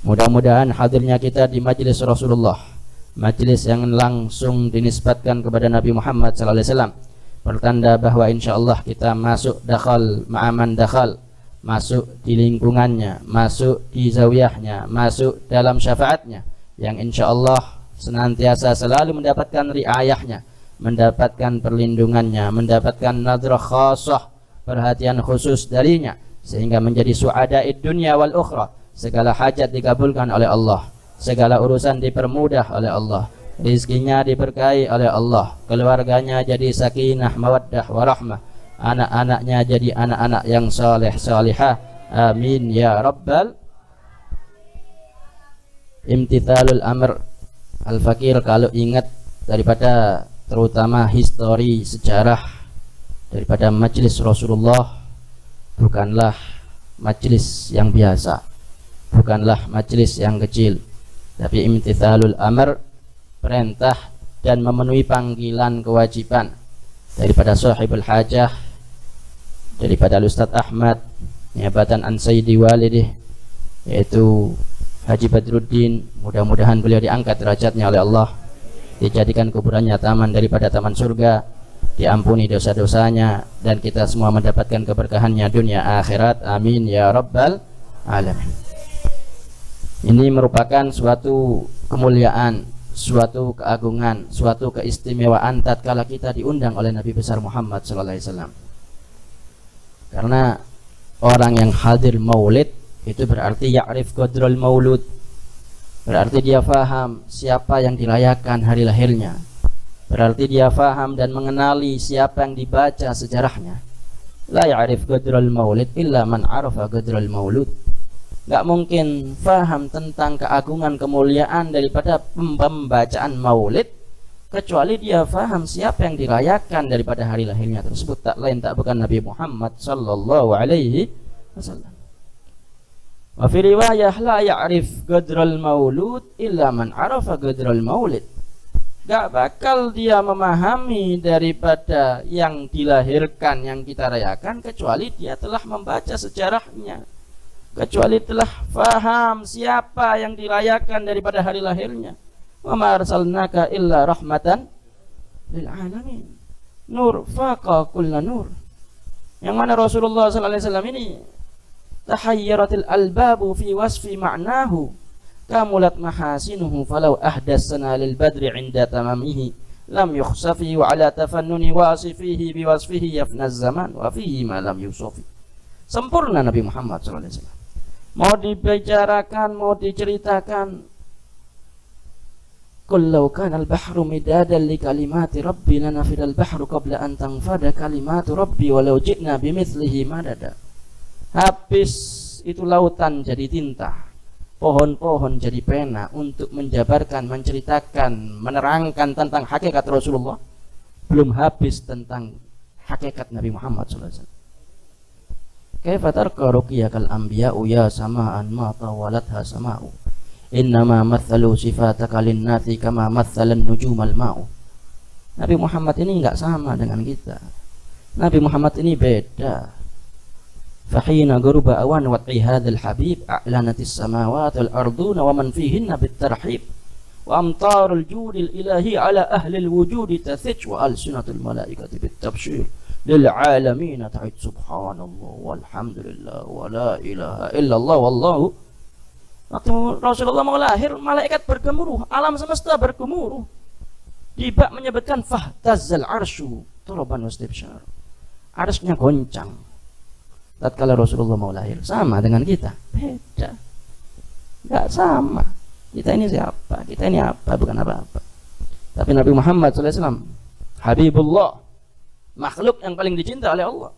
Mudah-mudahan hadirnya kita di majelis Rasulullah, majelis yang langsung dinisbatkan kepada Nabi Muhammad SAW, pertanda bahwa insyaallah kita masuk dakhal ma'aman dakhal, masuk di lingkungannya, masuk di zawiyahnya, masuk dalam syafaatnya, yang insyaallah senantiasa selalu mendapatkan riayahnya, mendapatkan perlindungannya, mendapatkan nadrah khasah, perhatian khusus darinya, sehingga menjadi su'ada'id dunya wal ukhra. Segala hajat dikabulkan oleh Allah, segala urusan dipermudah oleh Allah, rizkinya diberkahi oleh Allah, keluarganya jadi sakinah mawaddah warahmah, anak-anaknya jadi anak-anak yang saleh salihah. Amin ya rabbal. Imtithalul amr. Al-Fakir kalau ingat daripada terutama histori sejarah daripada majelis Rasulullah, bukanlah majelis yang biasa, bukanlah majelis yang kecil, tapi imtithalul amr, perintah dan memenuhi panggilan kewajiban daripada sahibul hajah, daripada Ustaz Ahmad niabatan an sayyidi walidih, yaitu Haji Badruddin. Mudah-mudahan beliau diangkat derajatnya oleh Allah, dijadikan kuburannya taman daripada taman surga, diampuni dosa-dosanya, dan kita semua mendapatkan keberkahannya dunia akhirat. Amin ya rabbal alamin. Ini merupakan suatu kemuliaan, suatu keagungan, suatu keistimewaan tatkala kita diundang oleh Nabi besar Muhammad sallallahu alaihi wasallam. Karena orang yang hadir maulid itu berarti ya'rif qadrul maulud, berarti dia faham siapa yang dirayakan hari lahirnya, berarti dia faham dan mengenali siapa yang dibaca sejarahnya. La ya'rif qadrul maulid illa man arafa qadrul maulud. Gak mungkin faham tentang keagungan kemuliaan daripada pembacaan maulid kecuali dia faham siapa yang dirayakan daripada hari lahirnya tersebut, tak lain tak bukan Nabi Muhammad sallallahu alaihi wasallam. Wa fi riwayah la ya'rif qadral maulud illa man arafa qadral maulid. Gak bakal dia memahami daripada yang dilahirkan, yang kita rayakan, kecuali dia telah membaca sejarahnya, kecuali telah faham siapa yang dirayakan daripada hari lahirnya. Wa ma arsalnaka illa rahmatan lil alamin. Nur faqa kulla nur. Yang mana Rasulullah sallallahu alaihi wasallam ini tahayyaratil albabu fi wasfi ma'nahu kamulat mahasinuhu falau ahdatsana lil badri 'inda tamamihi lam yukhsafi wa ala tafannuni wasifihi bi wasfihi yafna zaman wa fihi ma lam yusafi. Sempurna Nabi Muhammad sallallahu alaihi wasallam. Mau dibicarakan, mau diceritakan, qul law kana al-bahru midadan li kalimati rabbi lanafida al-bahru qabla an tanfada kalimatu rabbi walau ji'na bimithlihi madada. Habis itu lautan jadi tinta, pohon-pohon jadi pena untuk menjabarkan, menceritakan, menerangkan tentang hakikat Rasulullah, belum habis tentang hakikat Nabi Muhammad sallallahu alaihi wasallam. Kaifa tarqa ruqyakal anbiya'u ya sama'an ma tawalatha sama'u innama mathalu sifataka linnati kama mathalan nujumal ma'u. Nabi Muhammad ini enggak sama dengan kita. Nabi Muhammad ini beda. Fahina guruba awan wat'i hadzal habib a'lanatis samawati wal arduna wa man fihinna bitarhib wa amtarul judil ilahi ala ahli alwujudi tathij wa alsinatul malaikati bitabshir lil alamin ta'id subhanallah walhamdulillah wa la ilaha illallah wallahu. Waktu Rasulullah mau lahir, malaikat bergemuruh, alam semesta bergemuruh. Tiba menyebutkan fahtazzal arsyu turaban wastibsyar. Arsy-nya goncang tatkala Rasulullah mau lahir. Sama dengan kita? Beda. Enggak sama. Kita ini siapa? Kita ini apa? Bukan apa-apa. Tapi Nabi Muhammad SAW Habibullah, makhluk yang paling dicinta oleh Allah,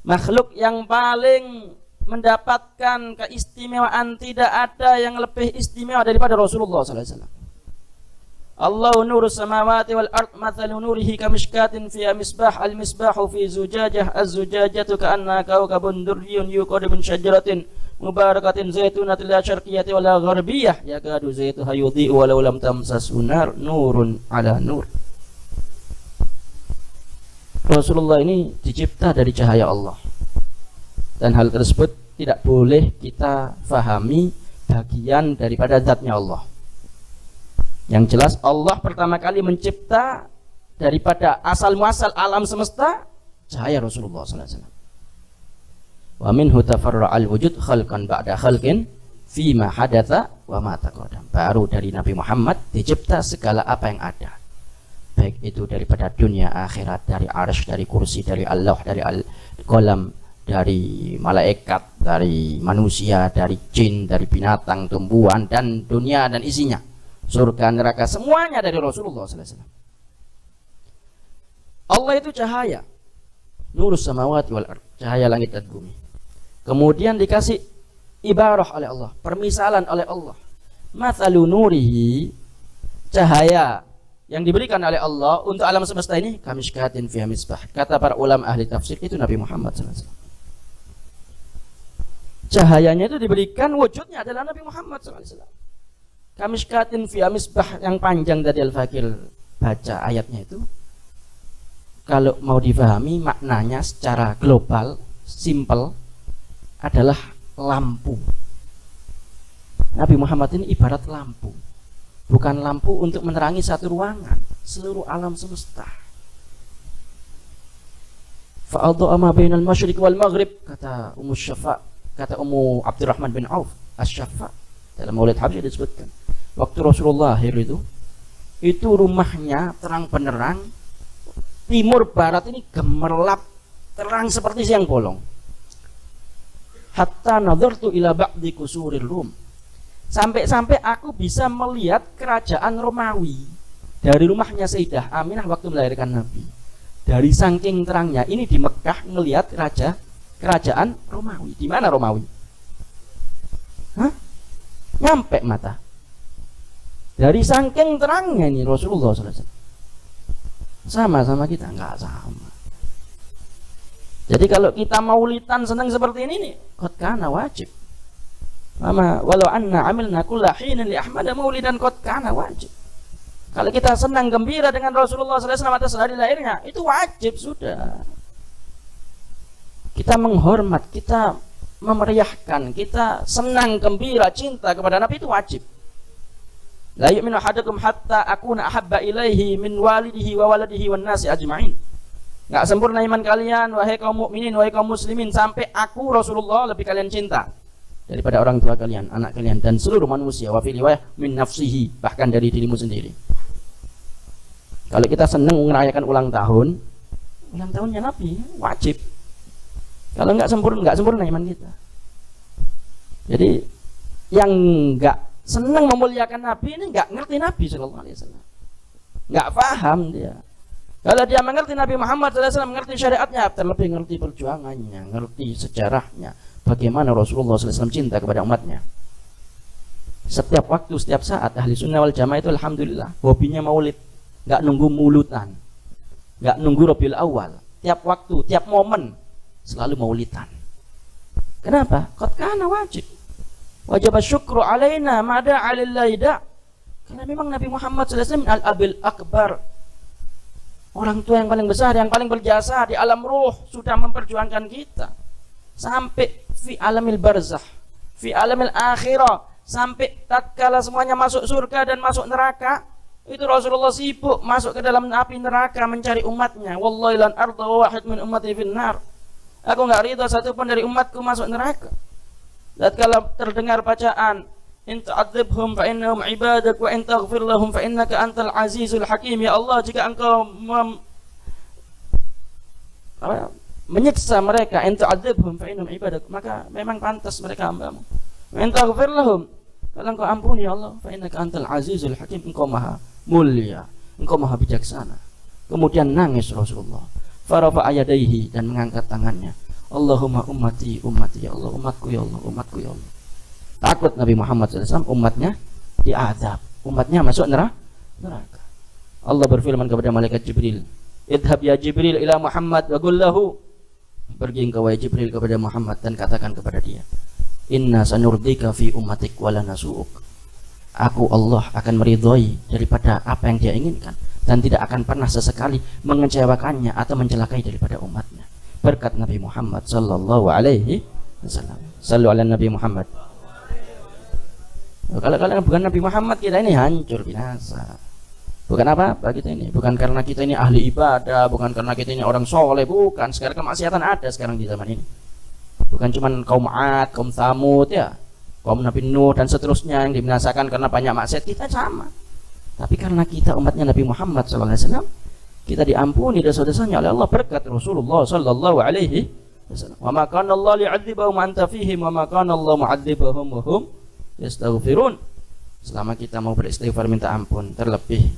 makhluk yang paling mendapatkan keistimewaan. Tidak ada yang lebih istimewa daripada Rasulullah SAW. Allahu nurus samawati wal ard mathalu nurihi kamishkatin fiha misbah al misbahu fi zujajah az-zujajatu ka'anna kawkabun durriyun yuqadu min syajaratin mubarakatin zaitunatin la syarqiyyati wala gharbiyah yakadu zaituha yudhi'u walau lam tamsasu nar nurun ala nur. Rasulullah ini dicipta dari cahaya Allah, dan hal tersebut tidak boleh kita fahami bagian daripada zatnya Allah. Yang jelas Allah pertama kali mencipta daripada asal muasal alam semesta cahaya Rasulullah sallallahu alaihi wasallam. Wa minhu tafarra'al wujud khalqan ba'da khalqin fima hadatha wa ma taqaddam. Baru dari Nabi Muhammad dicipta segala apa yang ada. Baik itu daripada dunia akhirat, dari arsy, dari kursi, dari Allah, dari al-qalam, dari malaikat, dari manusia, dari jin, dari binatang, tumbuhan, dan dunia dan isinya, surga, neraka, semuanya dari Rasulullah sallallahu alaihi wasallam. Allah itu cahaya, nurus samawati wal ardh, cahaya langit dan bumi. Kemudian dikasih ibarah oleh Allah, permisalan oleh Allah. Mathalu nurihi, cahaya yang diberikan oleh Allah untuk alam semesta ini kamishkatin fiha misbah. Kata para ulama ahli tafsir, itu Nabi Muhammad sallallahu alaihi wasallam. Cahayanya itu diberikan, wujudnya adalah Nabi Muhammad sallallahu alaihi wasallam. Kamishkatin fiha misbah, yang panjang tadi Al-Fakir baca ayatnya itu. Kalau mau difahami maknanya secara global, simple, adalah lampu. Nabi Muhammad ini ibarat lampu. Bukan lampu untuk menerangi satu ruangan, seluruh alam semesta. Fa'adha'a ma bainal masyriq wal maghrib, kata Ummu Syafa, kata Ummu Abdurrahman bin Auf Asy-Syafa, dalam Maulid Habsyi disebutkan. Waktu Rasulullah lahir itu rumahnya terang benderang, timur barat ini gemerlap, terang seperti siang bolong. Hatta nadhartu ila ba'di kusurir Rum. Sampai-sampai aku bisa melihat kerajaan Romawi dari rumahnya Sayyidah Aminah waktu melahirkan Nabi. Dari saking terangnya ini di Mekah melihat kerajaan Romawi. Di mana Romawi? Hah? Nyampe mata. Dari saking terangnya ini Rasulullah SAW. Sama kita enggak sama. Jadi kalau kita maulidan senang seperti ini nih, qad kana wajib. Mama walau anna amilna kulla hinin li Ahmad maulidan qad kana wajib. Kalau kita senang gembira dengan Rasulullah sallallahu alaihi wasallam atas hari lahirnya, itu wajib sudah. Kita menghormat, kita memeriahkan, kita senang gembira, cinta kepada Nabi, itu wajib. La yu'minu ahadukum hatta akuna ahabba ilaihi min walidihi wa waladihi wan nasi ajma'in. Enggak sempurna iman kalian wahai kaum mukminin, wahai kaum muslimin, sampai aku Rasulullah lebih kalian cinta daripada orang tua kalian, anak kalian, dan seluruh manusia. Wa fi riwayah min nafsihi, bahkan dari dirimu sendiri. Kalau kita senang merayakan ulang tahunnya Nabi, wajib. Kalau enggak sempurna iman kita. Jadi yang enggak senang memuliakan Nabi ini enggak ngerti Nabi sallallahu alaihi wasallam. Enggak paham dia. Kalau dia mengerti Nabi Muhammad SAW, mengerti syariatnya, terlebih mengerti perjuangannya, mengerti sejarahnya, bagaimana Rasulullah SAW cinta kepada umatnya. Setiap waktu, setiap saat, ahli sunnah wal jamaah itu alhamdulillah hobinya maulid, nggak nunggu mulutan, nggak nunggu Rabiul Awal, tiap waktu, tiap momen selalu maulidan. Kenapa? Qad kana wajib. Wajib syukru alaina mada 'alillahi da. Karena memang Nabi Muhammad SAW al-abil akbar, orang tua yang paling besar, yang paling berjasa di alam ruh, sudah memperjuangkan kita sampai fi alamil barzah, fi alamil akhirah, sampai tatkala semuanya masuk surga dan masuk neraka, itu Rasulullah sibuk masuk ke dalam api neraka mencari umatnya. Wallahi lan arda wahid min ummati fin nar. Aku enggak ridha satu pun dari umatku masuk neraka. Tatkala terdengar bacaan in ta'adzibhum fa innahum ibadak wa in taghfir lahum fa innaka antal azizul hakim. Ya Allah, jika engkau menyiksa mereka, in ta'adzibhum fa innahum ibadak, maka memang pantas mereka hamba-Mu. Wa in taghfir lahum, kalau engkau ampuni ya Allah, fa innaka antal azizul hakim, engkau maha mulia, engkau maha bijaksana. Kemudian nangis Rasulullah, farafa ayadaihi, dan mengangkat tangannya, Allahumma ummati ummati, ya Allah, umatku ya Allah, umatku ya Allah. Takut Nabi Muhammad SAW umatnya diazab, umatnya masuk neraka. Allah berfirman kepada malaikat Jibril, idhab ya Jibril ila Muhammad wa qul lahu, pergi engkau wahai Jibril kepada Muhammad dan katakan kepada dia, inna sanurdika fi ummatik wa la nasu'uk. Aku Allah akan meridhoi daripada apa yang dia inginkan dan tidak akan pernah sesekali mengecewakannya atau mencelakai daripada umatnya. Berkat Nabi Muhammad sallallahu alaihi wasallam. Sallu ala Nabi Muhammad. Kalau kalian bukan Nabi Muhammad, kita ini hancur binasa. Bukan apa-apa kita ini, bukan karena kita ini ahli ibadah, bukan karena kita ini orang soleh, bukan. Sekarang kemaksiatan ada sekarang di zaman ini. Bukan cuma kaum Ad, kaum Tsamud ya, kaum Nabi Nuh dan seterusnya yang dibinasakan karena banyak maksiat, kita sama. Tapi karena kita umatnya Nabi Muhammad SAW, kita diampuni dosa-dosanya oleh Allah berkat Rasulullah sallallahu alaihi wasallam. Wa ma kana Allah li'adzibahum anta fihim wa ma kana Allah mu'adzibahum wa hum yastaghfirun. Selama kita mau beristighfar minta ampun, terlebih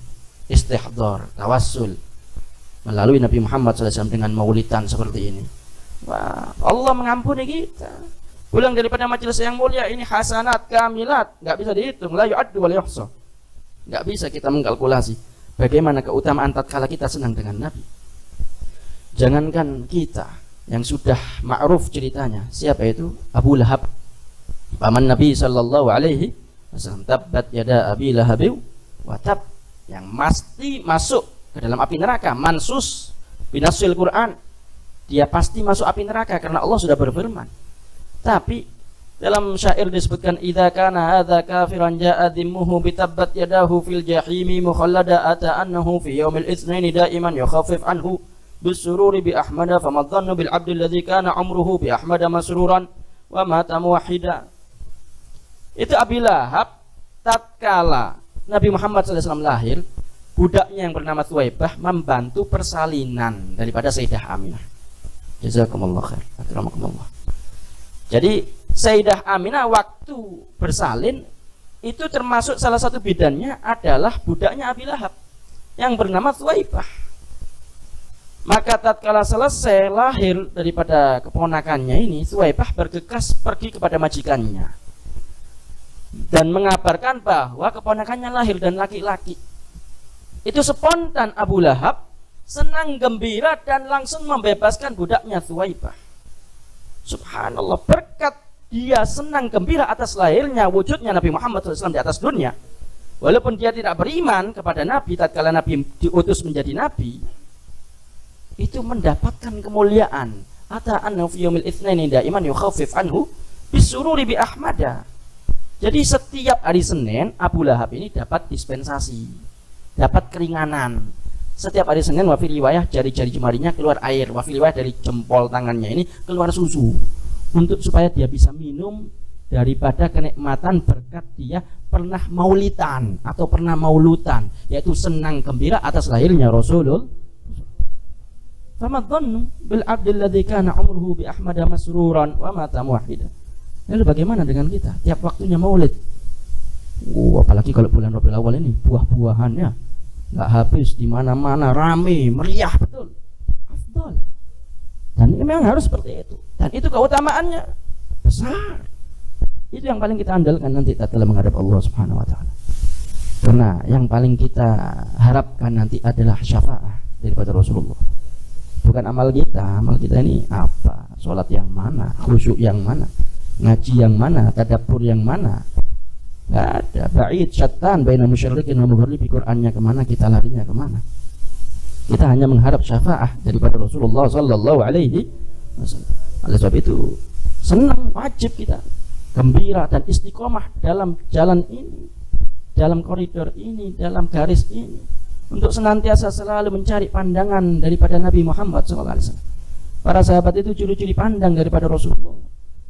istihdar, tawassul melalui Nabi Muhammad SAW dengan maulidan seperti ini, wah, Allah mengampuni kita. Pulang daripada majelis yang mulia ini hasanat kamilat, nggak bisa dihitung, la yu'addu wa la yuhsa. Nggak bisa kita mengkalkulasi bagaimana keutamaan tatkala kita senang dengan Nabi. Jangankan kita yang sudah ma'ruf ceritanya, siapa itu? Abu Lahab, paman Nabi sallallahu alaihi wasallam. Tabbat yada Abi Lahab wa tab, yang pasti masuk ke dalam api neraka, mansus binasil Quran, dia pasti masuk api neraka karena Allah sudah berfirman. Tapi dalam syair disebutkan, idza kana hadza kafiran ja'a dhimmuhu bitabbat yadahu fil jahimi mukhallada ata annahu fi yaumil itsnaini daiman yukhaffif anhu bisururi bi ahmada famadhannu bil abdi alladhi kana umruhu bi ahmada masruran wa mata muwahhida. Itu Abi Lahab tatkala Nabi Muhammad SAW lahir, budaknya yang bernama Thuwaibah membantu persalinan daripada Sayyidah Aminah. Jazakumullah khair, akramakumullah. Jadi Sayyidah Aminah waktu bersalin itu termasuk salah satu bidannya adalah budaknya Abi Lahab yang bernama Thuwaibah. Maka tatkala selesai lahir daripada keponakannya ini, Thuwaibah bergegas pergi kepada majikannya dan mengabarkan bahwa keponakannya lahir dan laki-laki. Itu spontan Abu Lahab senang gembira dan langsung membebaskan budaknya Thuwaibah. Subhanallah, berkat dia senang gembira atas lahirnya, wujudnya Nabi Muhammad SAW di atas dunia. Walaupun dia tidak beriman kepada Nabi tatkala Nabi diutus menjadi Nabi, itu mendapatkan kemuliaan. Ata annahu fi yaumil itsnaini daiman yukhaffif anhu bisururi bi ahmada. Jadi setiap hari Senin Abu Lahab ini dapat dispensasi, dapat keringanan. Setiap hari Senin wafil riwayah jari-jari jemarinya keluar air, wafil riwayah dari jempol tangannya ini keluar susu, untuk supaya dia bisa minum daripada kenikmatan berkat dia pernah maulitan atau pernah maulutan, yaitu senang gembira atas lahirnya Rasulullah. Famadhannu bil abdil ladzi kana umruhu bi ahmada masruran wa mata muwahhida. Lalu bagaimana dengan kita? Tiap waktunya maulid. Apalagi kalau bulan Rabiul Awal ini buah-buahannya nggak habis, di mana-mana rame, meriah betul. Afdal. Dan ini memang harus seperti itu. Dan itu keutamaannya besar. Itu yang paling kita andalkan nanti tatkala menghadap Allah Subhanahu wa taala. Karena yang paling kita harapkan nanti adalah syafaat daripada Rasulullah. Bukan amal kita ini apa? Sholat yang mana? Khusyuk yang mana? Ngaji yang mana? Tadabbur yang mana? Nggak ada. Ba'id syattan baina musyrikin wa mughribi. Qur'annya kemana, kita larinya kemana? Kita hanya mengharap syafaah daripada Rasulullah sallallahu alaihi wasallam. Oleh sebab itu senang, wajib kita gembira dan istiqomah dalam jalan ini, dalam koridor ini, dalam garis ini, untuk senantiasa selalu mencari pandangan daripada Nabi Muhammad SAW. Para sahabat itu curi-curi pandang daripada Rasulullah,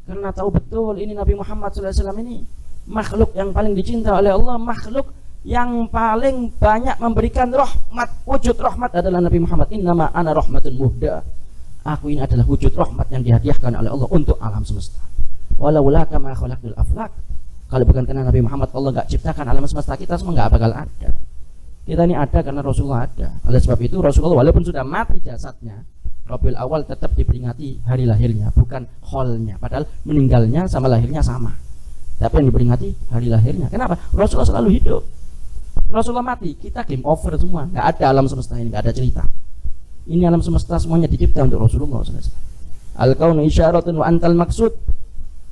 karena tahu betul ini Nabi Muhammad SAW ini makhluk yang paling dicinta oleh Allah, makhluk yang paling banyak memberikan rahmat. Wujud rahmat adalah Nabi Muhammad. Innama ana rahmatun muhda. Aku ini adalah wujud rahmat yang dihadiahkan oleh Allah untuk alam semesta. Walaula kama khalaqtul aflak. Kalau bukan karena Nabi Muhammad, Allah enggak ciptakan alam semesta kita semua, enggak bakal ada. Kita ini ada karena Rasulullah ada. Oleh sebab itu Rasulullah walaupun sudah mati jasadnya, Rabiul Awal tetap diperingati hari lahirnya, bukan kholnya. Padahal meninggalnya sama lahirnya sama, tapi yang diperingati hari lahirnya. Kenapa? Rasulullah selalu hidup. Rasulullah mati, kita game over semua. Nggak ada alam semesta ini, nggak ada cerita. Ini alam semesta semuanya dicipta untuk Rasulullah SAW. Al-kaunu isyaratun wa antal maksud.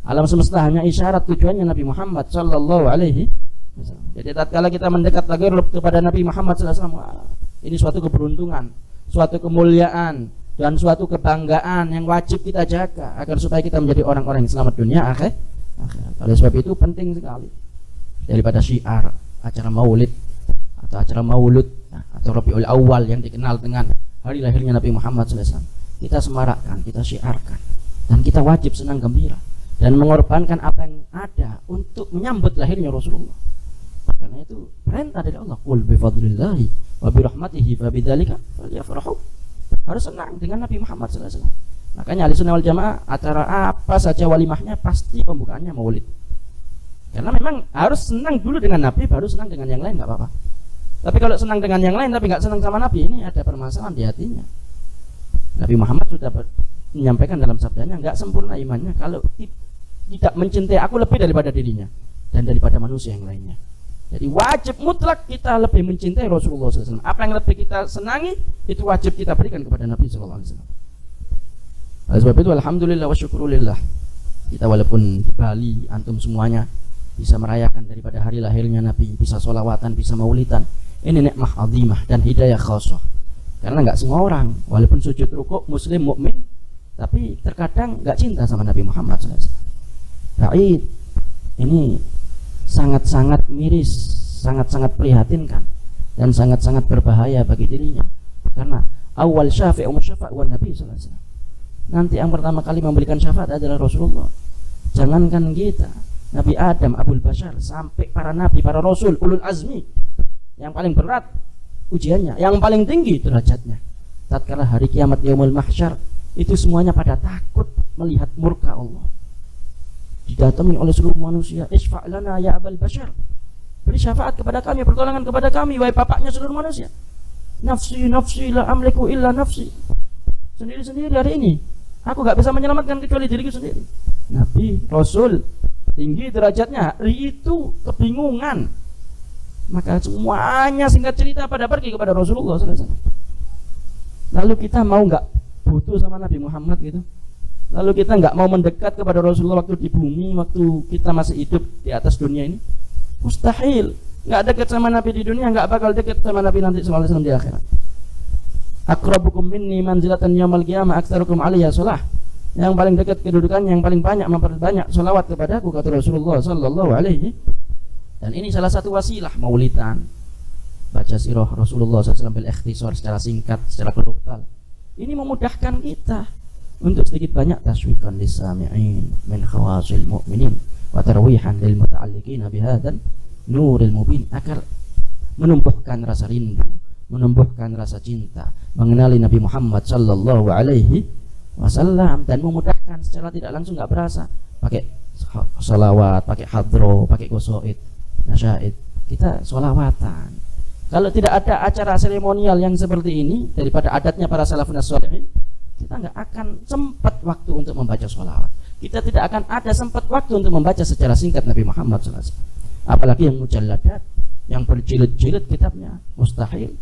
Alam semesta hanya isyarat, tujuannya Nabi Muhammad sallallahu alaihi wasallam. Jadi tatkala kita mendekat lagi kepada Nabi Muhammad sallallahu alaihi wasallam, ini suatu keberuntungan, suatu kemuliaan, dan suatu kebanggaan yang wajib kita jaga agar supaya kita menjadi orang-orang yang selamat dunia akhir. Oleh sebab itu penting sekali daripada syiar acara maulid atau acara maulud atau Rabiul Awal yang dikenal dengan hari lahirnya Nabi Muhammad SAW. Kita semarakkan, kita syiarkan, dan kita wajib senang gembira dan mengorbankan apa yang ada untuk menyambut lahirnya Rasulullah. Karena itu perintah dari Allah, qul bi fadlillahi wa bi rahmatihi fa bidzalika falyafrahu. Harus senang dengan Nabi Muhammad SAW. Makanya Ahlussunnah wal Jamaah acara apa saja walimahnya pasti pembukaannya maulid. Karena memang harus senang dulu dengan Nabi, baru senang dengan yang lain, nggak apa-apa. Tapi kalau senang dengan yang lain tapi nggak senang sama Nabi, ini ada permasalahan di hatinya. Nabi Muhammad sudah menyampaikan dalam sabdanya, nggak sempurna imannya kalau tidak mencintai aku lebih daripada dirinya dan daripada manusia yang lainnya. Jadi wajib mutlak kita lebih mencintai Rasulullah SAW. Apa yang lebih kita senangi itu wajib kita berikan kepada Nabi SAW. Oleh sebab itu alhamdulillah wa syukurillah, kita walaupun di Bali antum semuanya bisa merayakan daripada hari lahirnya Nabi, bisa sholawatan, bisa maulidan. Ini nikmah azimah dan hidayah khasah. Karena nggak semua orang walaupun sujud rukuk muslim mukmin, tapi terkadang nggak cinta sama Nabi Muhammad SAW. Ba'id ini sangat-sangat miris, sangat-sangat prihatinkan, dan sangat-sangat berbahaya bagi dirinya. Karena awal syafi' wa musyafa' wa Nabi SAW. Nanti yang pertama kali memberikan syafaat adalah Rasulullah. Jangankan kita, Nabi Adam, Abul Bashar, sampai para nabi, para rasul, ulul azmi, yang paling berat ujiannya, yang paling tinggi derajatnya, tatkala hari kiamat yaumul mahsyar, itu semuanya pada takut melihat murka Allah. Didatangi oleh seluruh manusia, isfa' lana ya Abul Bashar, beri syafaat kepada kami, pertolongan kepada kami, wahai bapaknya seluruh manusia. Nafsi, nafsi, la amliku illa nafsi. Sendiri-sendiri hari ini aku gak bisa menyelamatkan kecuali diriku sendiri. Nabi, Rasul, tinggi derajatnya, hari itu kebingungan. Maka semuanya singkat cerita pada pergi kepada Rasulullah SAW. Lalu kita mau gak butuh sama Nabi Muhammad gitu? Lalu kita gak mau mendekat kepada Rasulullah waktu di bumi, waktu kita masih hidup di atas dunia ini? Mustahil. Gak dekat sama Nabi di dunia, gak bakal dekat sama Nabi nanti SAW di akhirat. Akrabukum minni manzilatan yaumil qiyamah aktsarukum alayya shalah. Yang paling dekat kedudukannya, yang paling banyak memperbanyak selawat kepadaku, kata Rasulullah sallallahu alaihi. Dan ini salah satu wasilah maulidan, baca sirah Rasulullah SAW bil ikhtisar, secara singkat, secara global. Ini memudahkan kita untuk sedikit banyak taswiqan lisami'in min khawasil mu'minin wa tarwihan lil muta'alliqin bihadzal nuril mubin, agar menumbuhkan rasa rindu, menumbuhkan rasa cinta, mengenali Nabi Muhammad sallallahu alaihi wasallam, dan memudahkan secara tidak langsung, nggak berasa, pakai salawat, pakai hadro, pakai qasaid, nasyaid, kita sholawatan. Kalau tidak ada acara seremonial yang seperti ini daripada adatnya para salafun sholihin, kita nggak akan sempat waktu untuk membaca sholawat. Kita tidak akan ada sempat waktu untuk membaca secara singkat Nabi Muhammad SAW. Apalagi yang mujalladat, yang berjilid-jilid kitabnya, mustahil.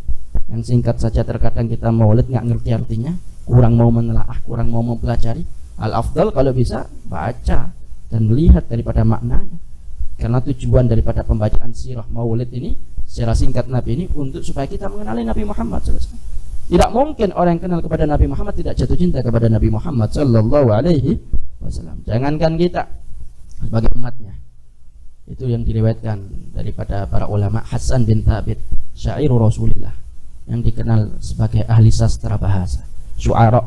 Yang singkat saja terkadang kita maulid nggak ngerti artinya, kurang mau menelaah, kurang mau mempelajari. Al-afdal kalau bisa baca dan melihat daripada maknanya. Karena tujuan daripada pembacaan sirah maulid ini secara singkat Nabi ini untuk supaya kita mengenali Nabi Muhammad SAW. Tidak mungkin orang yang kenal kepada Nabi Muhammad tidak jatuh cinta kepada Nabi Muhammad sallallahu alaihi wasallam. Jangankan kita sebagai umatnya. Itu yang diriwayatkan daripada para ulama, Hasan bin Thabit, syairu Rasulillah, yang dikenal sebagai ahli sastra bahasa, syu'ara.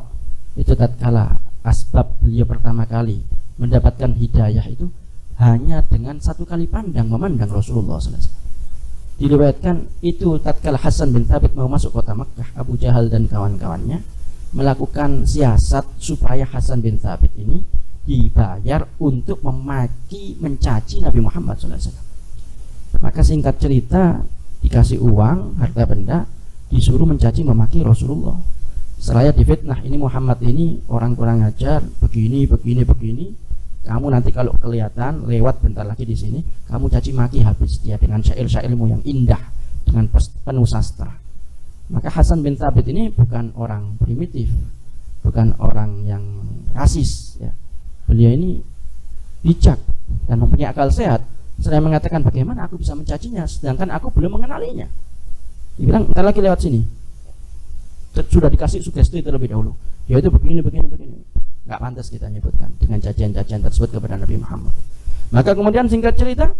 Itu tatkala asbab beliau pertama kali mendapatkan hidayah itu hanya dengan satu kali memandang Rasulullah SAW. Diriwayatkan itu tatkala Hasan bin Thabit mau masuk kota Makkah, Abu Jahal dan kawan-kawannya melakukan siasat supaya Hasan bin Thabit ini dibayar untuk memaki, mencaci Nabi Muhammad SAW. Maka singkat cerita, dikasih uang, harta benda, disuruh mencaci, memaki Rasulullah. Seraya difitnah, ini Muhammad ini orang kurang ajar, begini. Kamu nanti kalau kelihatan lewat bentar lagi di sini, kamu caci maki habis dia dengan syair-syairmu yang indah, dengan penuh sastra. Maka Hasan bin Thabit ini bukan orang primitif, bukan orang yang rasis, ya. Beliau ini bijak dan mempunyai akal sehat. Saya mengatakan, bagaimana aku bisa mencacinya sedangkan aku belum mengenalinya. Dibilang, bentar lagi lewat sini. Sudah dikasih sugesti terlebih dahulu, dia itu begini. Nggak pantas kita nyebutkan dengan cacian-cacian tersebut kepada Nabi Muhammad. Maka kemudian singkat cerita,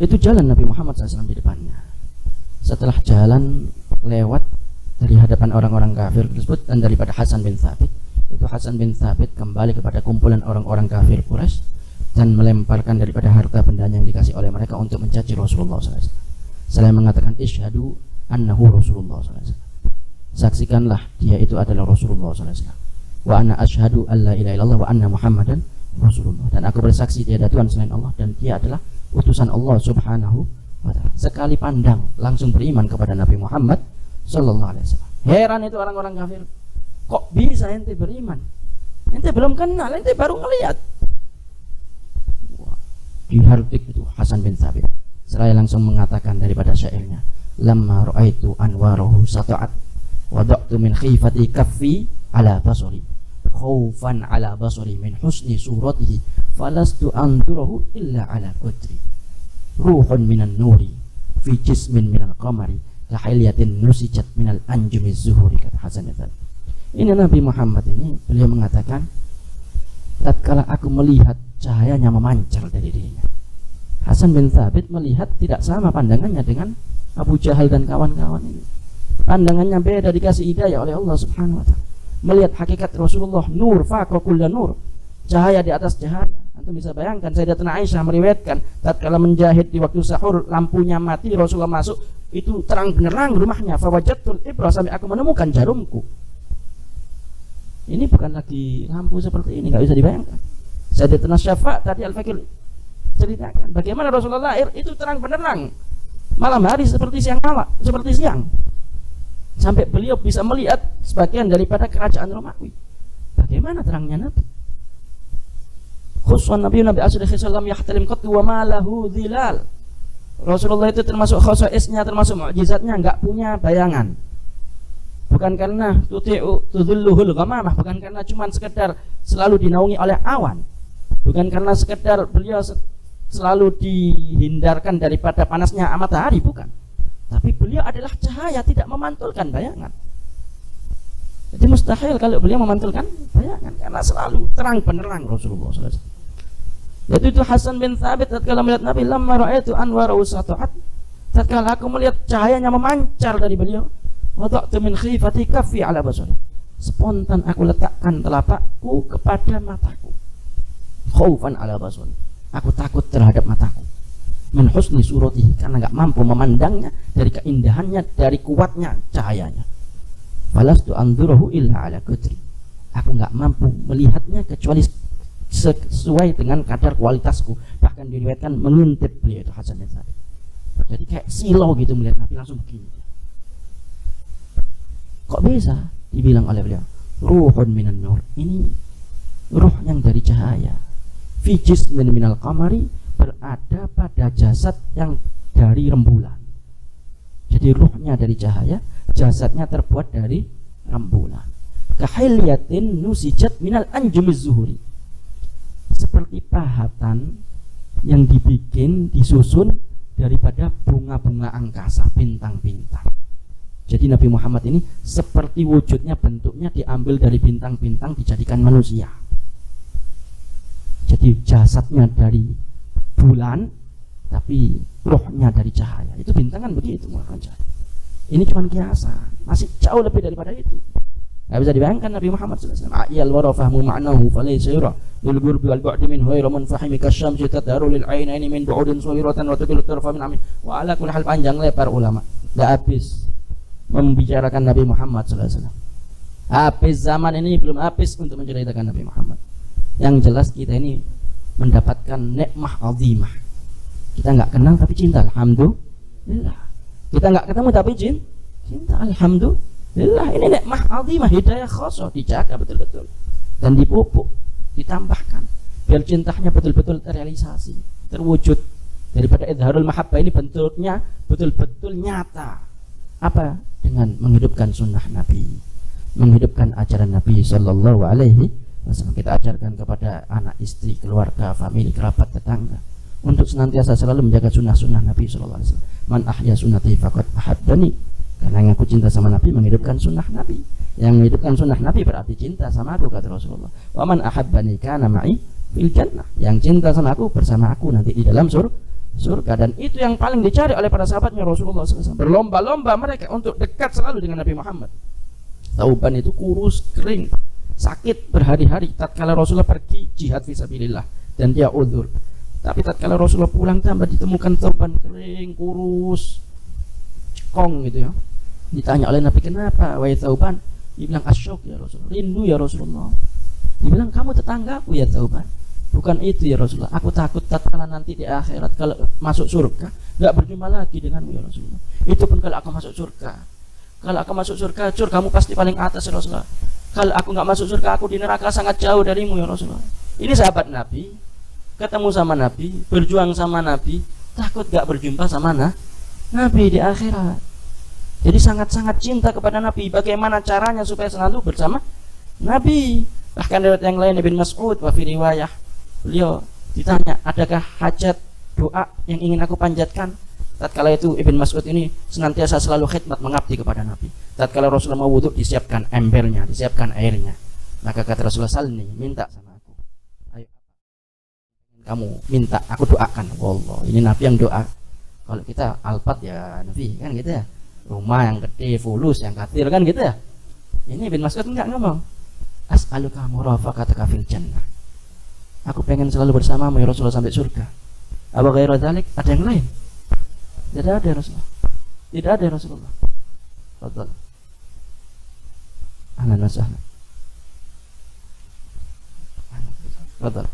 Itu jalan Nabi Muhammad SAW di depannya. Setelah jalan lewat dari hadapan orang-orang kafir tersebut dan daripada Hasan bin Thabit, itu Hasan bin Thabit kembali kepada kumpulan orang-orang kafir Quraisy dan melemparkan daripada harta bendanya yang dikasih oleh mereka untuk mencaci Rasulullah SAW. Selain mengatakan isyhadu annahu Rasulullah SAW, saksikanlah dia itu adalah Rasulullah SAW. Wa ana asyhadu alla ilaha illallah wa anna Muhammadan Rasulullah, dan aku bersaksi tiada Tuhan selain Allah dan dia adalah utusan Allah Subhanahu wa ta'ala. Sekali pandang langsung beriman kepada Nabi Muhammad sallallahu alaihi wasallam. Heran itu orang-orang kafir, kok bisa ente beriman? Ente belum kenal, ente baru ngelihat. Dihardik itu Hasan bin Thabit. Seraya langsung mengatakan daripada syairnya, lamma ra'aitu anwarahu sata'at wada'tu min khifati kaffi ala basari khaufan ala basari min husni suratihi falastu andurahu illa ala qadri ruhun minan nuri fi jismin minal qamari kahilyatin nusijat minal anjumi zuhuri, kata Hasan bin Thabit. Ini Nabi Muhammad ini, beliau mengatakan, tatkala aku melihat cahayanya memancar dari dirinya. Hasan bin Thabit melihat tidak sama pandangannya dengan Abu Jahal dan kawan-kawan ini. Pandangannya beda, dikasih hidayah oleh Allah Subhanahu wa ta'ala. Melihat hakikat Rasulullah, nur faqa kulla nur, cahaya di atas cahaya. Antum bisa bayangkan, Sayyidatuna Aisyah meriwayatkan tatkala menjahit di waktu sahur, lampunya mati, Rasulullah masuk, itu terang benerang rumahnya. Fawajadtul ibra, sampai aku menemukan jarumku. Ini bukan lagi lampu seperti ini, nggak bisa dibayangkan. Sayyidatuna Syafa' tadi Al-Fakir ceritakan bagaimana Rasulullah lahir itu terang benerang, malam hari seperti siang malam, seperti siang. Sampai beliau bisa melihat sebagian daripada kerajaan Romawi. Bagaimana terangnya Nabi? Khuswan Nabi Asri Khisalam yahtalim qattu wa ma lahu dhilal. Rasulullah itu termasuk khosaisnya, termasuk mukjizatnya, enggak punya bayangan. Bukan karena tudhilluhul ghamamah, bukan karena cuma sekedar selalu dinaungi oleh awan. Bukan karena sekedar beliau selalu dihindarkan daripada panasnya matahari, bukan. Tapi beliau adalah cahaya, tidak memantulkan bayangan. Jadi mustahil kalau beliau memantulkan bayangan, karena selalu terang benerang Rasulullah SAW. Yaitu itu Hasan bin Thabit tatkala melihat Nabi, lamma ra'aitu anwarahu sata'at, tatkala aku melihat cahayanya memancar dari beliau, wada'tu min khifati kaffi ala basari, spontan aku letakkan telapakku kepada mataku, khaufan ala basari, aku takut terhadap mataku, min husni suratihi, karena enggak mampu memandangnya, dari keindahannya, dari kuatnya cahayanya. Falastu andurahu illa ala qadri, aku enggak mampu melihatnya kecuali sesuai dengan kadar kualitasku. Bahkan diriwayatkan mengintip beliau itu Hasan bin Thabit. Jadi kayak silau gitu melihat Nabi, langsung begini. Kok bisa? Dibilang oleh beliau, ruhun minan nur, ini ruh yang dari cahaya. Fi jismin minal qamari, berada pada jasad yang dari rembulan. Jadi ruhnya dari cahaya, jasadnya terbuat dari rembulan. Kahilyatin nusijat minal anjumiz zuhuri, seperti pahatan yang dibikin, disusun daripada bunga-bunga angkasa, bintang-bintang. Jadi Nabi Muhammad ini seperti wujudnya, bentuknya diambil dari bintang-bintang, dijadikan manusia. Jadi jasadnya dari bulan, tapi rohnya dari cahaya. Itu bintang kan begitu mengeluarkan cahaya. Ini cuma kiasan, masih jauh lebih daripada itu. Nggak bisa dibayangkan Nabi Muhammad SAW. A'yal wara fahmu ma'nahu falaysa yura lil ghurbi wal bu'di min ghayra munfahimi kasyamsi tadaru lil ainaini min bu'udin suwiratan wa tuqilu tarfa min amin. Wa ala kulli hal, panjang lebar ulama nggak habis membicarakan Nabi Muhammad SAW. Habis zaman ini belum habis untuk menceritakan Nabi Muhammad. Yang jelas kita ini mendapatkan nikmah azimah. Kita nggak kenal tapi cinta, alhamdulillah. Kita nggak ketemu tapi cinta, alhamdulillah. Ini nikmah azimah, hidayah khosoh, dijaga betul-betul dan dipupuk, ditambahkan biar cintanya betul-betul terrealisasi, terwujud. Daripada idharul mahabbah ini bentuknya betul-betul nyata. Apa? Dengan menghidupkan sunnah Nabi, menghidupkan ajaran Nabi Sallallahu Alaihi Wasallam. Kita ajarkan kepada anak, istri, keluarga, famili, kerabat, tetangga untuk senantiasa selalu menjaga sunnah-sunnah Nabi Sallallahu Alaihi Wasallam. Man ahya sunnati faqad ahabbani, karena yang aku cinta sama Nabi menghidupkan sunnah Nabi. Yang menghidupkan sunnah Nabi berarti cinta sama aku, kata Rasulullah. Wa man ahabbani kana ma'i fil jannah, yang cinta sama aku bersama aku nanti di dalam surga. surga. Dan itu yang paling dicari oleh para sahabatnya Rasulullah SAW. Berlomba-lomba mereka untuk dekat selalu dengan Nabi Muhammad. Thauban itu kurus, kering, sakit berhari-hari tatkala Rasulullah pergi jihad fisabilillah dan dia udzur. Tapi tatkala Rasulullah pulang tambah ditemukan Thauban kering, kurus, cekong gitu ya. Ditanya oleh Nabi, kenapa wahai Thauban? Dia bilang, asyok ya Rasulullah, rindu ya Rasulullah. Dia bilang, kamu tetanggaku ya Thauban. Bukan itu ya Rasulullah, aku takut tatkala nanti di akhirat kalau masuk surga gak berjumpa lagi denganmu ya Rasulullah. Itu pun kalau aku masuk surga. Kalau aku masuk surga, kamu pasti paling atas ya Rasulullah. Kalau aku gak masuk surga, aku di neraka sangat jauh darimu ya Rasulullah. Ini sahabat Nabi, ketemu sama Nabi, berjuang sama Nabi, takut gak berjumpa sama Nabi di akhirat. Jadi sangat-sangat cinta kepada Nabi. Bagaimana caranya supaya selalu bersama Nabi? Bahkan dari yang lain, Ibn Mas'ud wa fi riwayah, beliau ditanya, adakah hajat doa yang ingin aku panjatkan? Tatkala itu Ibn Mas'ud ini senantiasa selalu khidmat mengabdi kepada Nabi. Tatkala Rasulullah mau wudhu, disiapkan embernya, disiapkan airnya. Maka kata Rasulullah, salni, minta sama aku. Ayo, kamu minta, aku doakan. Wallah, ini Nabi yang doa. Kalau kita alpat ya Nabi, kan gitu ya. Rumah yang gede, fulus, yang kathir, kan gitu ya. Ini Ibn Mas'ud enggak ngomong, as'aluka murafaqataka fil jannah. Aku pengen selalu bersamamu ya Rasulullah sampai surga. Apa ghairu dzalik? Ada yang lain? Tidak ada ya Rasulullah. Tidak ada ya Rasulullah. Fadhal. Ahlan wa sahlan. Fadhal.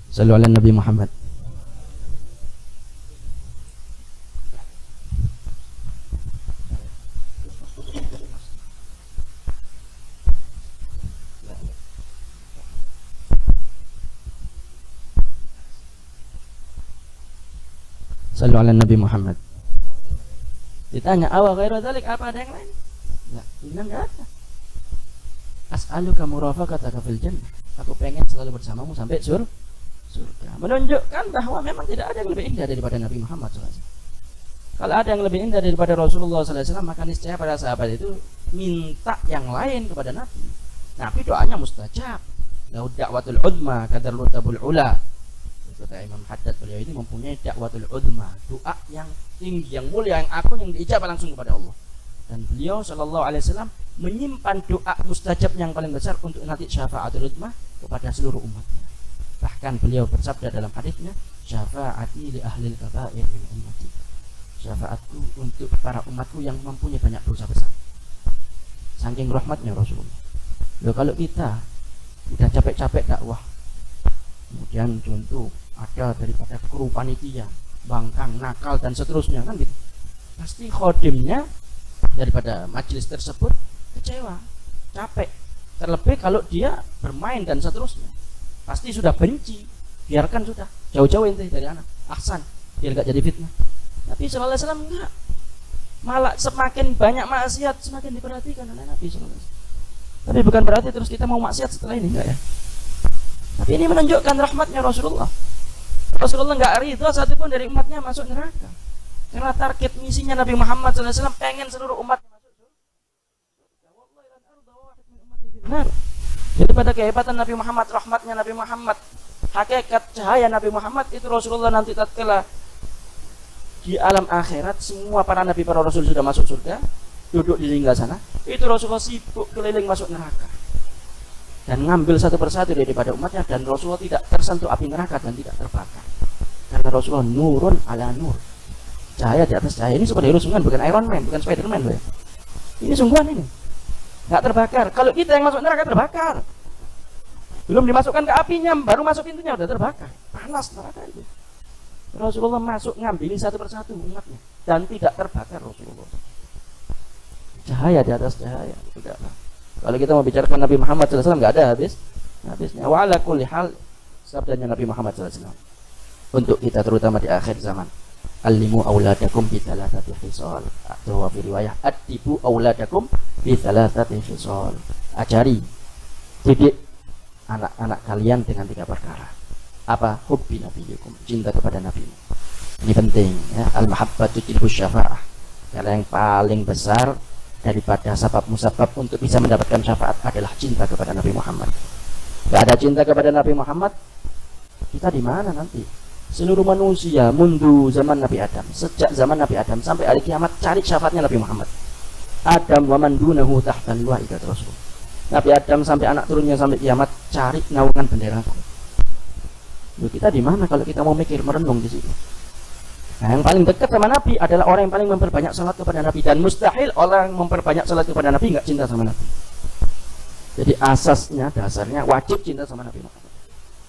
Sallu ala Nabi Muhammad. Sallu ala Nabi Muhammad. Ditanya, awa ghairu dzalik, apa ada yang lain? Enggak, bilang enggak ada. As'aluka murafaqataka fil jannah. Aku pengen selalu bersamamu sampai surga. Menunjukkan bahwa memang tidak ada yang lebih indah daripada Nabi Muhammad SAW. Kalau ada yang lebih indah daripada Rasulullah SAW, maka niscaya para sahabat itu minta yang lain kepada Nabi. Nabi doanya mustajab. Lahu da'watul udma kadar lutabul ula. Kata Imam Haddad, beliau ini mempunyai dakwatul udma, doa yang tinggi, yang mulia, yang agung, yang diijabah langsung kepada Allah. Dan beliau sallallahu alaihi wasallam menyimpan doa mustajab yang paling besar untuk nanti syafaatul udma kepada seluruh umatnya. Bahkan beliau bersabda dalam hadisnya, syafaati li ahlil kaba'ir min ummati. Syafaatku untuk para umatku yang mempunyai banyak dosa besar. Saking rahmatnya Rasulullah. Loh, kalau kita udah capek-capek dakwah, kemudian contoh ada daripada kru panitia, bangkang, nakal dan seterusnya, kan gitu, pasti khodimnya daripada majelis tersebut kecewa, capek. Terlebih kalau dia bermain dan seterusnya, pasti sudah benci. Biarkan sudah, jauh-jauh ente dari anak, ahsan, biar gak jadi fitnah. Nabi sallallahu alaihi wasallam enggak, malah semakin banyak maksiat semakin diperhatikan oleh Nabi sallallahu alaihi wasallam. Tapi bukan berarti terus kita mau maksiat setelah ini, enggak ya. Tapi ini menunjukkan rahmatnya Rasulullah. Rasulullah enggak ridha satupun dari umatnya masuk neraka. Karena target misinya Nabi Muhammad SAW pengen seluruh umatnya masuk surga. Jadi pada kehebatan Nabi Muhammad, rahmatnya Nabi Muhammad, hakikat cahaya Nabi Muhammad itu Rasulullah nanti tatkala di alam akhirat semua para nabi, para rasul sudah masuk surga, duduk di lingga sana, itu Rasulullah sibuk keliling masuk neraka dan ngambil satu persatu daripada umatnya, dan Rasulullah tidak tersentuh api neraka dan tidak terbakar karena Rasulullah nurun ala nur, cahaya di atas cahaya. Ini superhero sungguhan, bukan Iron Man, bukan Spiderman loh ya. Ini sungguhan, ini nggak terbakar. Kalau kita yang masuk neraka terbakar, belum dimasukkan ke apinya, baru masuk pintunya udah terbakar, panas neraka itu. Rasulullah masuk ngambil satu persatu umatnya dan tidak terbakar Rasulullah. Cahaya di atas cahaya. Sudahlah. Kalau kita mau bicara Nabi Muhammad SAW nggak ada habisnya. Wa ala kulli hal, sabdanya Nabi Muhammad SAW untuk kita terutama di akhir zaman. Allimu auladakum bi thalathati khisal. Atau fi riwayah adibu auladakum bi thalathati khisal. Ajari, didik anak-anak kalian dengan 3 perkara. Apa? Hubbi nabiyyikum, cinta kepada Nabi. Ini penting ya. Al-mahabbatu tilbus syafa'ah. Karena yang paling besar daripada sabab-musabab untuk bisa mendapatkan syafaat adalah cinta kepada Nabi Muhammad. Gak ada cinta kepada Nabi Muhammad, kita di mana nanti? Seluruh manusia mundu zaman Nabi Adam, sejak zaman Nabi Adam sampai hari kiamat, cari syafaatnya Nabi Muhammad. Adam wa man dunahu tahtal luwa'i kata Rasul. Nabi Adam sampai anak turunnya sampai kiamat, cari naungan benderaku. Loh, kita di mana kalau kita mau mikir merenung di situ? Nah, yang paling dekat sama Nabi adalah orang yang paling memperbanyak salat kepada Nabi, dan mustahil orang memperbanyak salat kepada Nabi nggak cinta sama Nabi. Jadi asasnya, dasarnya wajib cinta sama Nabi Muhammad.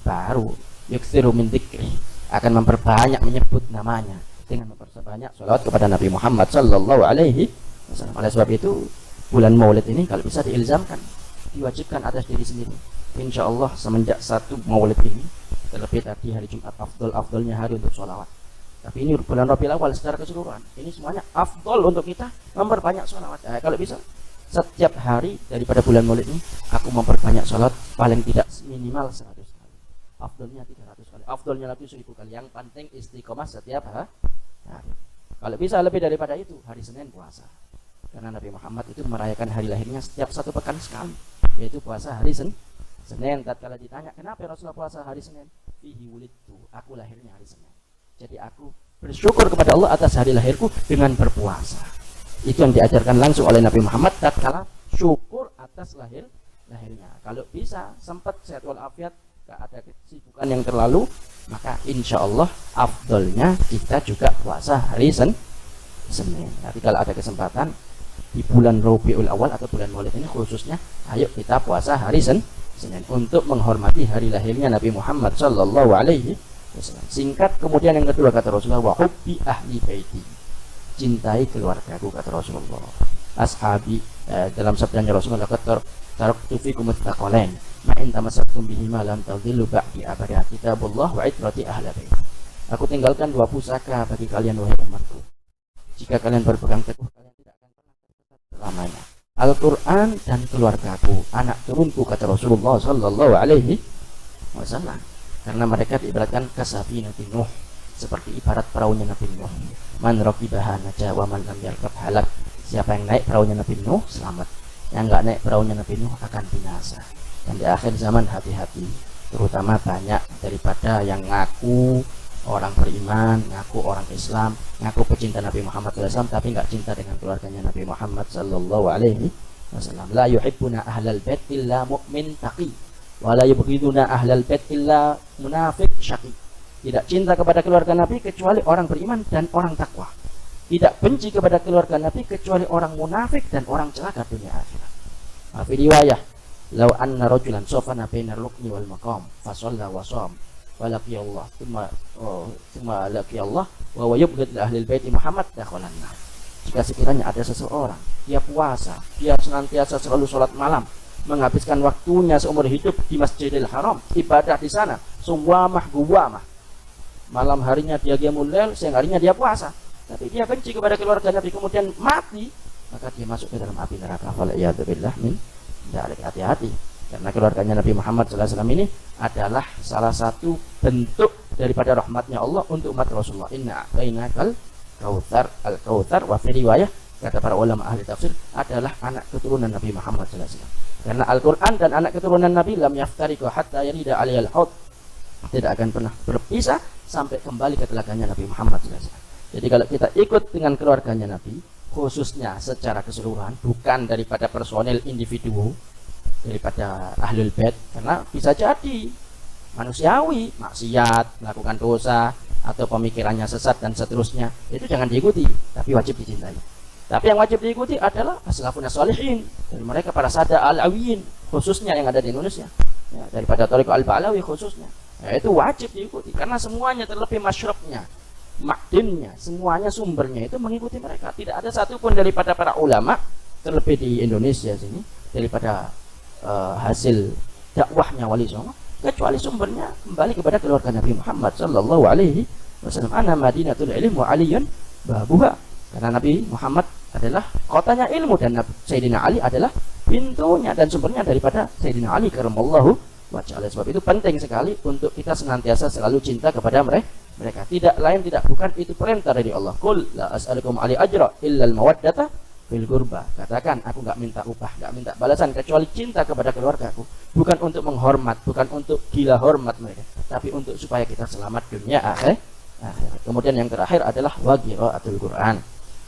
Baru yuksiru min dzikri, akan memperbanyak menyebut namanya dengan memperbanyak salawat kepada Nabi Muhammad sallallahu alaihi wasallam. Oleh sebab itu bulan Maulid ini kalau bisa diilzamkan, diwajibkan atas diri sendiri. Insya Allah semenjak satu Maulid ini, terlebih tadi hari Jumat afdolnya hari untuk sholawat. Tapi ini bulan Rabiul Awal secara keseluruhan, ini semuanya afdol untuk kita memperbanyak sholawat. Nah, kalau bisa setiap hari daripada bulan Maulid ini aku memperbanyak sholawat paling tidak minimal 100 kali. Afdolnya 300 kali, afdolnya lagi 1000 kali. Yang penting istiqomah setiap hari. Kalau bisa lebih daripada itu, hari Senin puasa. Karena Nabi Muhammad itu merayakan hari lahirnya setiap 1 pekan sekali, yaitu puasa hari Senin. Tatkala ditanya kenapa Rasulullah puasa hari Senin, fihi wulidtu, aku lahirnya hari Senin. Jadi aku bersyukur kepada Allah atas hari lahirku dengan berpuasa. Itu yang diajarkan langsung oleh Nabi Muhammad tatkala syukur atas lahirnya. Kalau bisa sempat sehat walafiat, gak ada kesibukan yang terlalu, maka insya Allah afdolnya kita juga puasa hari Senin. Tapi kalau ada kesempatan di bulan Rabiul Awal atau bulan Maulid ini khususnya, ayo kita puasa hari Senin untuk menghormati hari lahirnya Nabi Muhammad sallallahu alaihi wasallam. Singkat kemudian yang kedua kata Rasulullah, wa hubbi ahli baiti, cintai keluargaku kata Rasulullah. Ashabi, dalam sabdanya Rasulullah, taraktu fikum muttaqalain ma in tamassaktum bihima lam tadhillu ba'di abada, kitabullah wa itrati ahli bait. Aku tinggalkan 2 pusaka bagi kalian wahai umatku, jika kalian berpegang teguh kalian tidak akan pernah tersesat selamanya. Al-Quran dan keluargaku, anak turunku kata Rasulullah sallallahu alaihi wasallam. Karena mereka diibaratkan kasafinatin Nuh, seperti ibarat perahunya Nabi Nuh. Man raqibaha naja wa man lam yarkab halak. Siapa yang naik perahunya Nabi Nuh selamat, yang enggak naik perahunya Nabi Nuh akan binasa. Dan di akhir zaman hati-hati, terutama banyak daripada yang ngaku orang beriman, ngaku orang Islam, ngaku pecinta Nabi Muhammad SAW, tapi nggak cinta dengan keluarganya Nabi Muhammad Sallallahu Alaihi Wasallam. La yuhibbuna ahlal bait illa mu'min taqi, wa la yubghiduna ahlal bait illa munafiq syaqi. Tidak cinta kepada keluarga Nabi kecuali orang beriman dan orang takwa. Tidak benci kepada keluarga Nabi kecuali orang munafik dan orang celaka dunia akhirat. Fi riwayah, law anna rajulan safana bainar rukni wal maqam fa shalla wa sham walaqiya Allah thumma laqiya Allah wa huwa yubghid li ahli bait Muhammad dakhalan nar. Jika sekiranya ada seseorang dia puasa, dia senantiasa selalu sholat malam, menghabiskan waktunya seumur hidup di Masjidil Haram, ibadah di sana, sumwamah guwamah, malam harinya dia qiyamul lail, siang harinya dia puasa, tapi dia benci kepada keluarga Nabi kemudian mati, maka dia masuk ke dalam api neraka. Wal iyadu billah min dzalik. Hati-hati, karena keluarganya Nabi Muhammad SAW ini adalah salah satu bentuk daripada rahmatnya Allah untuk umat Rasulullah. Inna a'tainakal kautsar, al-kautsar wa fi riwayah kata para ulama ahli tafsir adalah anak keturunan Nabi Muhammad SAW. Karena Al-Quran dan anak keturunan Nabi lam yaftariqu hatta yarida aliyal haud, tidak akan pernah berpisah sampai kembali ke telaganya Nabi Muhammad SAW. Jadi kalau kita ikut dengan keluarganya Nabi, khususnya secara keseluruhan, bukan daripada personil individu, daripada ahlul bait, karena bisa jadi manusiawi, maksiat, melakukan dosa, atau pemikirannya sesat dan seterusnya, itu jangan diikuti, tapi wajib dicintai. Tapi yang wajib diikuti adalah as-salafun as-shalihin, dari mereka para sada al-awiyin, khususnya yang ada di Indonesia, ya, daripada Thariqah al-Ba'lawi khususnya, ya, itu wajib diikuti, karena semuanya terlebih masyrabnya, makdinnya, semuanya sumbernya itu mengikuti mereka. Tidak ada satupun daripada para ulama, terlebih di Indonesia sini, daripada hasil dakwahnya Wali Songo, kecuali sumbernya kembali kepada keluarga Nabi Muhammad Sallallahu Alaihi Wasallam. Ana Madinatul Ilm wa Aliyun babuha, karena Nabi Muhammad adalah kotanya ilmu dan Sayyidina Ali adalah pintunya dan sumbernya daripada Sayyidina Ali karamallahu wajhah. Sebab itu penting sekali untuk kita senantiasa selalu cinta kepada mereka. Tidak lain tidak bukan itu perintah dari Allah. Qul la as'alukum alaihi ajra illa al mawaddata fil ghurba. Katakan, aku nggak minta upah, nggak minta balasan kecuali cinta kepada keluargaku. Bukan untuk menghormat, bukan untuk gila hormat mereka, tapi untuk supaya kita selamat dunia akhirat. Kemudian yang terakhir adalah wa qiraatul Quran.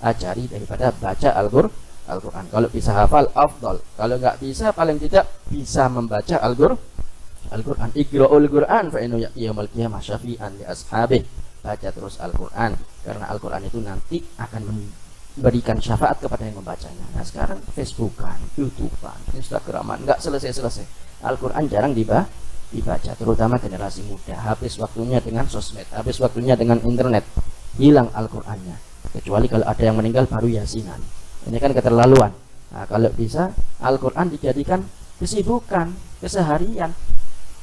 Ajari daripada baca Al-Quran. Kalau bisa hafal, afdal. Kalau nggak bisa, paling tidak bisa membaca Al-Quran. Iqra'ul Quran fa innahu ya'ti yaumil qiyamah syafi'an li ashabih. Baca terus Al-Quran, karena Al-Quran itu nanti akan memberikan syafaat kepada yang membacanya. Nah sekarang Facebookan, YouTubean, Instagraman, nggak selesai-selesai. Al-Quran jarang dibaca, terutama generasi muda. Habis waktunya dengan sosmed, habis waktunya dengan internet, hilang Al-Qurannya. Kecuali kalau ada yang meninggal baru yasinan. Ini kan keterlaluan. Nah kalau bisa Al-Quran dijadikan kesibukan, keseharian,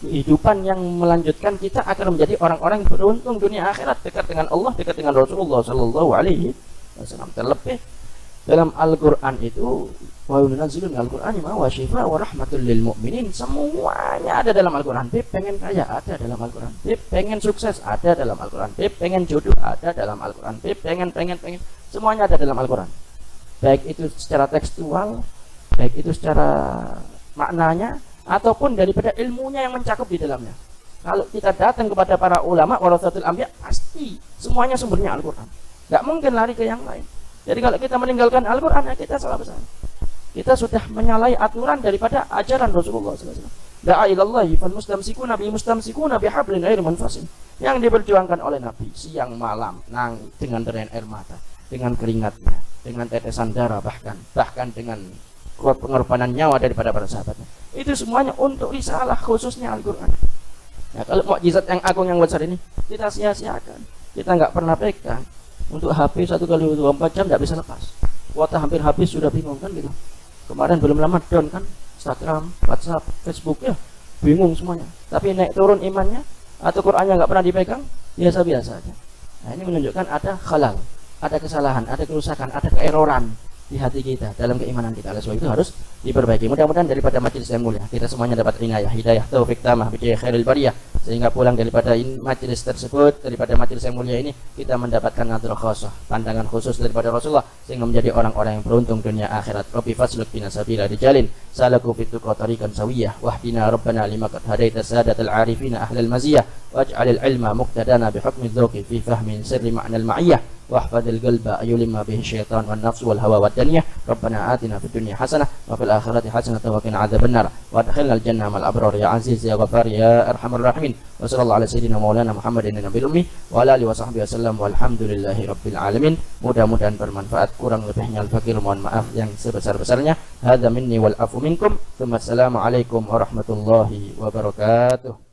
kehidupan yang melanjutkan kita akan menjadi orang-orang yang beruntung dunia akhirat, dekat dengan Allah, dekat dengan Rasulullah Sallallahu Alaihi Wasallam. Terlebih dalam Al-Quran itu, wa yunazzilu minal Qur'ani ma huwa syifaa wa rahmatul lil mu'minin. Semuanya ada dalam Al-Quran. Beb pengen kaya, ada dalam Al-Quran. Beb pengen sukses, ada dalam Al-Quran. Beb pengen jodoh, ada dalam Al-Quran. Beb pengen semuanya ada dalam Al-Quran. Baik itu secara tekstual, baik itu secara maknanya, ataupun daripada ilmunya yang mencakup di dalamnya. Kalau kita datang kepada para ulama warasatul anbiya, pasti semuanya sumbernya Al-Quran. Nggak mungkin lari ke yang lain. Jadi kalau kita meninggalkan Al-Quran, ya kita salah besar. Kita sudah menyalahi aturan daripada ajaran Rasulullah SAW. Da'a ilallahi fal mustamsikuna bi mustamsikuna bi hablin ghairi munfasil. Yang diperjuangkan oleh Nabi siang malam, dengan derayan air mata, dengan keringatnya, dengan tetesan darah, bahkan dengan pengorbanan nyawa daripada para sahabatnya. Itu semuanya untuk risalah, khususnya Al-Quran. Nah, kalau mukjizat yang agung yang besar ini kita sia-siakan, kita nggak pernah pegang. Untuk HP 1x24 jam nggak bisa lepas. Kuota hampir habis, sudah bingung kan gitu. Kemarin belum lama down kan, Instagram, WhatsApp, Facebook, ya bingung semuanya. Tapi naik turun imannya, atau Qurannya nggak pernah dipegang, biasa-biasa aja. Nah ini menunjukkan ada khalal, ada kesalahan, ada kerusakan, ada keeroran di hati kita, dalam keimanan kita. Oleh sebab itu harus diperbaiki. Mudah-mudahan daripada majelis yang mulia kita semuanya dapat inayah, hidayah, taufik tamah bi khairil bariyah, sehingga pulang daripada majelis tersebut, daripada majelis yang mulia ini, kita mendapatkan nadrah khasah, pandangan khusus daripada Rasulullah, sehingga menjadi orang-orang yang beruntung dunia akhirat. Rabbi fasluk bina sabila rijalin salaku fit tuqa tariqan sawiyah wahdina rabbana lima qad hadaita sadatal arifina ahlal maziyah waj'alil ilma muqtadana bi hukmi dzauqi fi fahmin sirri ma'nal ma'iyyah واحفظ القلب يلم به الشيطان والنفس والهوى والدنيا ربنا آتنا في الدنيا حسنة وفي الآخرة حسنة وقنا عذاب النار وادخلنا الجنة مع الأبرار يا عزيز يا غفار يا أرحم الراحمين وصلى الله على سيدنا مولانا محمد النبي الأمي وعلى آله وصحبه وسلم والحمد لله رب العالمين. Mudah-mudahan bermanfaat, kurang lebihnya al-fakir mohon maaf yang sebesar-besarnya. Hadza minni wal afu minkum. Assalamualaikum warahmatullahi wabarakatuh.